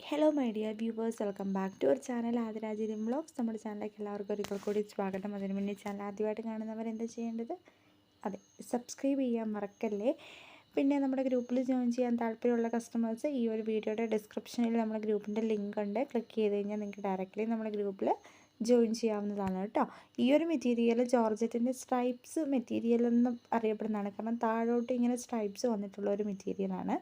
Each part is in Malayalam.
Hello my dear viewers, welcome back to our channel ആദിരാജിരം വ്ളോഗ്സ്. നമ്മുടെ ചാനലിലേക്ക് എല്ലാവർക്കും ഒരിക്കൽ കൂടി സ്വാഗതം. അതിന് മുന്നേ ചാനൽ ആദ്യമായിട്ട് കാണുന്നവർ എന്താ ചെയ്യേണ്ടത്? അതെ, സബ്സ്ക്രൈബ് ചെയ്യാൻ മറക്കല്ലേ. പിന്നെ നമ്മുടെ ഗ്രൂപ്പിൽ ജോയിൻ ചെയ്യാൻ താല്പര്യമുള്ള കസ്റ്റമേഴ്സ് ഈ ഒരു വീഡിയോയുടെ ഡിസ്ക്രിപ്ഷനിൽ നമ്മുടെ ഗ്രൂപ്പിൻ്റെ ലിങ്ക് ഉണ്ട്. ക്ലിക്ക് ചെയ്ത് കഴിഞ്ഞാൽ നിങ്ങൾക്ക് ഡയറക്റ്റ്ലി നമ്മുടെ ഗ്രൂപ്പിൽ ജോയിൻ ചെയ്യാവുന്നതാണ് കേട്ടോ. ഈ ഒരു മെറ്റീരിയൽ ജോർജറ്റിൻ്റെ സ്ട്രൈപ്സ് മെറ്റീരിയൽ എന്ന് അറിയപ്പെടുന്നതാണ്. കാരണം താഴോട്ട് ഇങ്ങനെ സ്ട്രൈപ്സ് വന്നിട്ടുള്ള ഒരു മെറ്റീരിയലാണ്.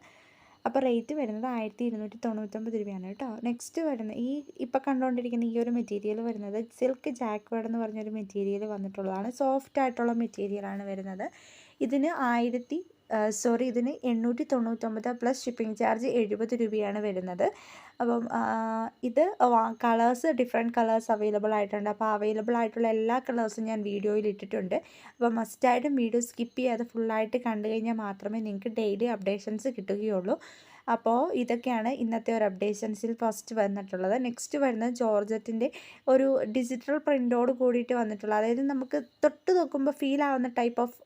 അപ്പോൾ റേറ്റ് വരുന്നത് 1299 രൂപയാണ് കേട്ടോ. നെക്സ്റ്റ് വരുന്നത് ഇപ്പോൾ കണ്ടുകൊണ്ടിരിക്കുന്ന ഈ ഒരു മെറ്റീരിയൽ വരുന്നത് സിൽക്ക് ജാക്വേഡ് എന്ന് പറഞ്ഞൊരു മെറ്റീരിയൽ വന്നിട്ടുള്ളതാണ്. സോഫ്റ്റ് ആയിട്ടുള്ള മെറ്റീരിയലാണ് വരുന്നത്. ഇതിന് 899 പ്ലസ് ഷിപ്പിംഗ് ചാർജ് 70 രൂപയാണ് വരുന്നത്. അപ്പം ഇത് കളേഴ്സ് ഡിഫറെൻറ്റ് കളേഴ്സ് അവൈലബിൾ ആയിട്ടുണ്ട്. അപ്പോൾ അവൈലബിൾ ആയിട്ടുള്ള എല്ലാ കളേഴ്സും ഞാൻ വീഡിയോയിൽ ഇട്ടിട്ടുണ്ട്. അപ്പോൾ മസ്റ്റായിട്ടും വീഡിയോ സ്കിപ്പ് ചെയ്യാതെ ഫുള്ളായിട്ട് കണ്ടു കഴിഞ്ഞാൽ മാത്രമേ നിങ്ങൾക്ക് ഡെയിലി അപ്ഡേഷൻസ് കിട്ടുകയുള്ളൂ. അപ്പോൾ ഇതൊക്കെയാണ് ഇന്നത്തെ ഒരു അപ്ഡേഷൻസിൽ ഫസ്റ്റ് വന്നിട്ടുള്ളത്. നെക്സ്റ്റ് വരുന്നത് ജോർജറ്റിൻ്റെ ഒരു ഡിജിറ്റൽ പ്രിൻ്റോട് കൂടിയിട്ട് വന്നിട്ടുള്ള, അതായത് നമുക്ക് തൊട്ട് നോക്കുമ്പോൾ ഫീൽ ആവുന്ന ടൈപ്പ് ഓഫ്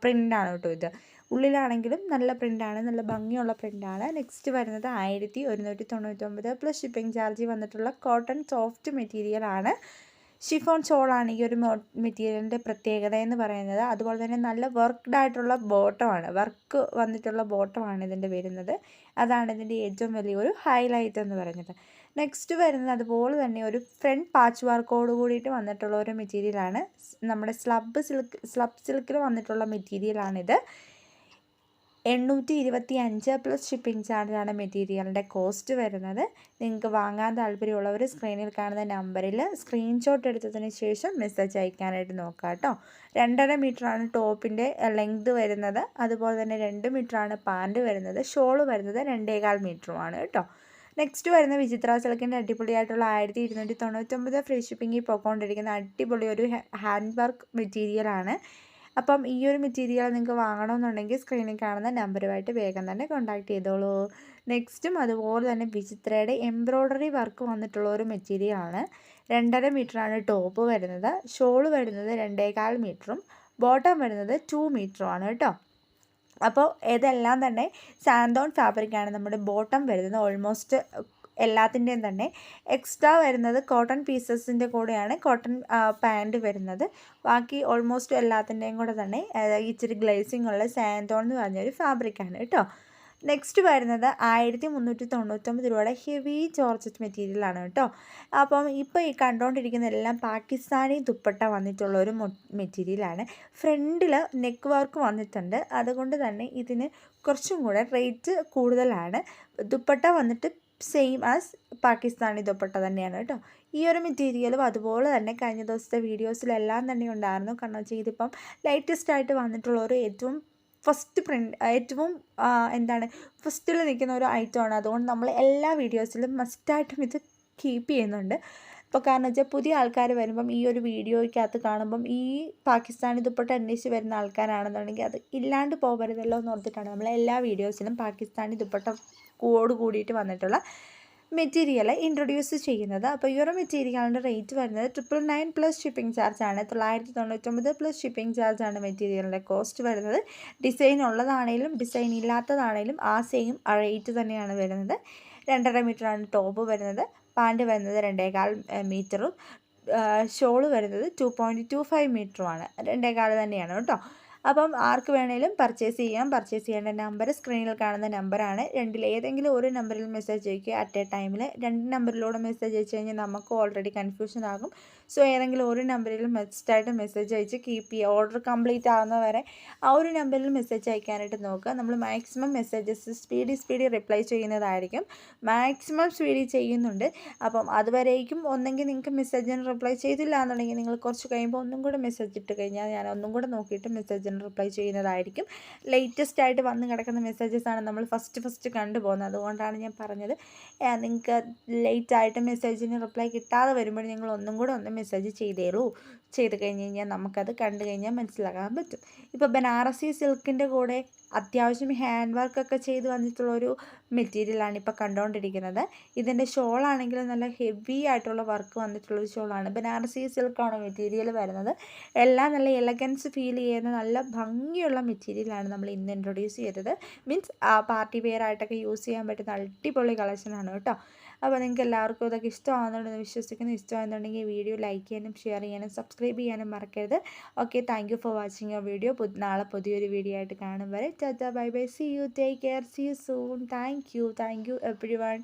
പ്രിൻ്റാണ് കേട്ടോ ഇത്. ഉള്ളിലാണെങ്കിലും നല്ല പ്രിൻ്റാണ്, നല്ല ഭംഗിയുള്ള പ്രിൻ്റാണ്. നെക്സ്റ്റ് വരുന്നത് 1199 പ്ലസ് ഷിപ്പിംഗ് ചാർജ് വന്നിട്ടുള്ള കോട്ടൺ സോഫ്റ്റ് മെറ്റീരിയലാണ്. ഷിഫോൺ ഷോളാണ് ഈ ഒരു മെറ്റീരിയലിൻ്റെ പ്രത്യേകത എന്ന് പറയുന്നത്. അതുപോലെ തന്നെ നല്ല വർക്ക്ഡ് ആയിട്ടുള്ള ബോട്ടമാണ്, വർക്ക് വന്നിട്ടുള്ള ബോട്ടമാണ് ഇതിൻ്റെ വരുന്നത്. അതാണ് ഇതിൻ്റെ ഏറ്റവും വലിയൊരു ഹൈലൈറ്റ് എന്ന് പറയുന്നത്. നെക്സ്റ്റ് വരുന്നത് അതുപോലെ തന്നെ ഒരു ഫ്രണ്ട് പാച്ച് വർക്കോട് കൂടിയിട്ട് വന്നിട്ടുള്ള ഒരു മെറ്റീരിയലാണ്. നമ്മുടെ സ്ലബ് സിൽക്കിൽ വന്നിട്ടുള്ള മെറ്റീരിയലാണിത്. 825 പ്ലസ് ഷിപ്പിംഗ് ചാർജാണ് മെറ്റീരിയലിൻ്റെ കോസ്റ്റ് വരുന്നത്. നിങ്ങൾക്ക് വാങ്ങാൻ താല്പര്യമുള്ളവർ സ്ക്രീനിൽ കാണുന്ന നമ്പറിൽ സ്ക്രീൻഷോട്ട് എടുത്തതിന് ശേഷം മെസ്സേജ് അയക്കാനായിട്ട് നോക്കുക കേട്ടോ. 2.5 മീറ്ററാണ് ടോപ്പിൻ്റെ ലെങ്ത് വരുന്നത്. അതുപോലെ തന്നെ 2 മീറ്ററാണ് പാൻറ്റ് വരുന്നത്. ഷോള് വരുന്നത് 2.25 മീറ്ററുമാണ് കേട്ടോ. നെക്സ്റ്റ് വരുന്ന വിചിത്ര സിൽക്കിൻ്റെ അടിപൊളിയായിട്ടുള്ള 1299 ഫ്രീ ഷിപ്പിംഗിൽ പോയിക്കൊണ്ടിരിക്കുന്ന അടിപൊളി ഒരു ഹാൻഡ് വർക്ക് മെറ്റീരിയലാണ്. അപ്പം ഈ ഒരു മെറ്റീരിയൽ നിങ്ങൾക്ക് വാങ്ങണമെന്നുണ്ടെങ്കിൽ സ്ക്രീനിൽ കാണുന്ന നമ്പറുമായിട്ട് വേഗം തന്നെ കോൺടാക്ട് ചെയ്തോളൂ. നെക്സ്റ്റും അതുപോലെ തന്നെ വിചിത്രയുടെ എംബ്രോയ്ഡറി വർക്ക് വന്നിട്ടുള്ള ഒരു മെറ്റീരിയലാണ്. 2.5 മീറ്ററാണ് ടോപ്പ് വരുന്നത്. ഷോള് വരുന്നത് 2.25 മീറ്ററും ബോട്ടം വരുന്നത് 2 മീറ്ററുമാണ് കേട്ടോ. അപ്പോൾ ഇതെല്ലാം തന്നെ സാൻഡോൺ ഫാബ്രിക്കാണ് നമ്മുടെ ബോട്ടം വരുന്നത്. ഓൾമോസ്റ്റ് എല്ലാത്തിൻ്റെയും തന്നെ എക്സ്ട്രാ വരുന്നത് കോട്ടൺ പീസസിൻ്റെ കൂടെയാണ് കോട്ടൺ പാൻറ്റ് വരുന്നത്. ബാക്കി ഓൾമോസ്റ്റ് എല്ലാത്തിൻ്റെയും കൂടെ തന്നെ ഇച്ചിരി ഗ്ലേസിംഗ് ഉള്ള സാൻഡോൺ എന്ന് പറഞ്ഞൊരു ഫാബ്രിക്കാണ് കേട്ടോ. നെക്സ്റ്റ് വരുന്നത് 1399 രൂപയുടെ ഹെവി ജോർജറ്റ് മെറ്റീരിയലാണ് കേട്ടോ. അപ്പം ഇപ്പോൾ ഈ കണ്ടുകൊണ്ടിരിക്കുന്ന എല്ലാം പാകിസ്ഥാനി ദുപ്പട്ട വന്നിട്ടുള്ള ഒരു മെറ്റീരിയലാണ്. ഫ്രണ്ടിൽ നെക്ക് വർക്ക് വന്നിട്ടുണ്ട്. അതുകൊണ്ട് തന്നെ ഇതിന് കുറച്ചും കൂടെ റേറ്റ് കൂടുതലാണ്. ദുപ്പട്ട വന്നിട്ട് സെയിം ആസ് പാകിസ്ഥാനി ദുപ്പട്ട തന്നെയാണ് കേട്ടോ. ഈ ഒരു മെറ്റീരിയലും അതുപോലെ തന്നെ കഴിഞ്ഞ ദിവസത്തെ വീഡിയോസിലെല്ലാം തന്നെ ഉണ്ടായിരുന്നു. കാരണം വെച്ചാൽ ഇതിപ്പം ലേറ്റസ്റ്റ് ആയിട്ട് വന്നിട്ടുള്ള ഒരു ഏറ്റവും ഫസ്റ്റ് ഏറ്റവും ഫസ്റ്റിൽ നിൽക്കുന്ന ഒരു ഐറ്റമാണ്. അതുകൊണ്ട് നമ്മൾ എല്ലാ വീഡിയോസിലും മസ്റ്റായിട്ടും ഇത് കീപ്പ് ചെയ്യുന്നുണ്ട്. ഇപ്പോൾ കാരണം വെച്ചാൽ പുതിയ ആൾക്കാർ വരുമ്പം ഈ ഒരു വീഡിയോയ്ക്കകത്ത് കാണുമ്പം ഈ പാകിസ്ഥാനി ദുപ്പട്ട അന്വേഷിച്ച് വരുന്ന ആൾക്കാരാണെന്നുണ്ടെങ്കിൽ അത് ഇല്ലാണ്ട് പോകരുതല്ലോ എന്ന് ഓർത്തിട്ടാണ് നമ്മൾ എല്ലാ വീഡിയോസിലും പാകിസ്ഥാനി ദുപ്പട്ട കൂടിയിട്ട് വന്നിട്ടുള്ള മെറ്റീരിയൽ ഇൻട്രൊഡ്യൂസ് ചെയ്യുന്നത്. അപ്പോൾ ഈ ഒരു മെറ്റീരിയലിൻ്റെ റേറ്റ് വരുന്നത് 999 പ്ലസ് ഷിപ്പിംഗ് ചാർജാണ്. 999 പ്ലസ് ഷിപ്പിംഗ് ചാർജാണ് മെറ്റീരിയലിൻ്റെ കോസ്റ്റ് വരുന്നത്. ഡിസൈൻ ഉള്ളതാണേലും ഡിസൈൻ ഇല്ലാത്തതാണേലും ആ സെയിം റേറ്റ് തന്നെയാണ് വരുന്നത്. 2.5 മീറ്ററാണ് ടോപ്പ് വരുന്നത്. പാൻറ്റ് വരുന്നത് 2.25 മീറ്ററും ഷോള് വരുന്നത് 2.25 മീറ്ററുമാണ്. 2.25 തന്നെയാണ് കേട്ടോ. അപ്പം ആർക്ക് വേണേലും പർച്ചേസ് ചെയ്യേണ്ട നമ്പർ സ്ക്രീനിൽ കാണുന്ന നമ്പറാണ്. രണ്ടിൽ ഏതെങ്കിലും ഒരു നമ്പറിൽ മെസ്സേജ് അയക്കുക. അറ്റ് എ ടൈമിൽ 2 നമ്പറിലൂടെ മെസ്സേജ് അയച്ചു കഴിഞ്ഞാൽ നമുക്ക് ഓൾറെഡി കൺഫ്യൂഷൻ ആകും. സോ ഏതെങ്കിലും ഒരു നമ്പറിൽ മസ്റ്റായിട്ട് മെസ്സേജ് അയച്ച് കീപ്പ് ചെയ്യുക. ഓർഡർ കംപ്ലീറ്റ് ആകുന്നവരെ ആ ഒരു നമ്പറിൽ മെസ്സേജ് അയക്കാനായിട്ട് നോക്കുക. നമ്മൾ മാക്സിമം മെസ്സേജസ് സ്പീഡി റിപ്ലൈ ചെയ്യുന്നതായിരിക്കും. മാക്സിമം സ്പീഡിൽ ചെയ്യുന്നുണ്ട്. അപ്പം അതുവരേക്കും ഒന്നെങ്കിൽ നിങ്ങൾക്ക് മെസ്സേജിന് റിപ്ലൈ ചെയ്തില്ല എന്നുണ്ടെങ്കിൽ നിങ്ങൾ കുറച്ച് കഴിയുമ്പോൾ ഒന്നും കൂടെ മെസ്സേജ് ഇട്ട് കഴിഞ്ഞാൽ ഞാൻ ഒന്നും കൂടെ നോക്കിയിട്ട് മെസ്സേജിന് റിപ്ലൈ ചെയ്യുന്നതായിരിക്കും. ലേറ്റസ്റ്റ് ആയിട്ട് വന്ന് കിടക്കുന്ന മെസ്സേജസാണ് നമ്മൾ ഫസ്റ്റ് കണ്ടുപോകുന്നത്. അതുകൊണ്ടാണ് ഞാൻ പറഞ്ഞത്, നിങ്ങൾക്ക് ലേറ്റായിട്ട് മെസ്സേജിന് റിപ്ലൈ കിട്ടാതെ വരുമ്പോൾ നിങ്ങൾ ഒന്നും കൂടെ മെസ്സേജ് ചെയ്ത് കഴിഞ്ഞ് കഴിഞ്ഞാൽ നമുക്കത് കണ്ടു കഴിഞ്ഞാൽ മനസ്സിലാക്കാൻ പറ്റും. ഇപ്പോൾ ബനാറസി സിൽക്കിൻ്റെ കൂടെ അത്യാവശ്യം ഹാൻഡ് വർക്കൊക്കെ ചെയ്ത് വന്നിട്ടുള്ളൊരു മെറ്റീരിയലാണ് ഇപ്പോൾ കണ്ടുകൊണ്ടിരിക്കുന്നത്. ഇതിൻ്റെ ഷോളാണെങ്കിൽ നല്ല ഹെവി ആയിട്ടുള്ള വർക്ക് വന്നിട്ടുള്ളൊരു ഷോളാണ്. ബനാറസി സിൽക്കാണ് മെറ്റീരിയൽ വരുന്നത്. എല്ലാം നല്ല എലഗൻസ് ഫീൽ ചെയ്യുന്ന നല്ല ഭംഗിയുള്ള മെറ്റീരിയലാണ് നമ്മൾ ഇന്ന് ഇൻട്രൊഡ്യൂസ് ചെയ്തത്. മീൻസ് പാർട്ടി വെയർ ആയിട്ടൊക്കെ യൂസ് ചെയ്യാൻ പറ്റുന്ന അടിപൊളി കളക്ഷനാണ് കേട്ടോ. അപ്പോൾ നിങ്ങൾക്ക് എല്ലാവർക്കും ഇതൊക്കെ ഇഷ്ടമാകുന്നുണ്ടെന്ന് വിശ്വസിക്കുന്നു. ഇഷ്ടമാകുന്നുണ്ടെങ്കിൽ വീഡിയോ ലൈക്ക് ചെയ്യാനും ഷെയർ ചെയ്യാനും സബ്സ്ക്രൈബ് ചെയ്യാനും മറക്കരുത്. Okay, thank you for watching your video. നാളെ പുതിയൊരു വീഡിയോ ആയിട്ട് കാണും വരെ tata bye bye, see you, take care, see you soon. Thank you every one.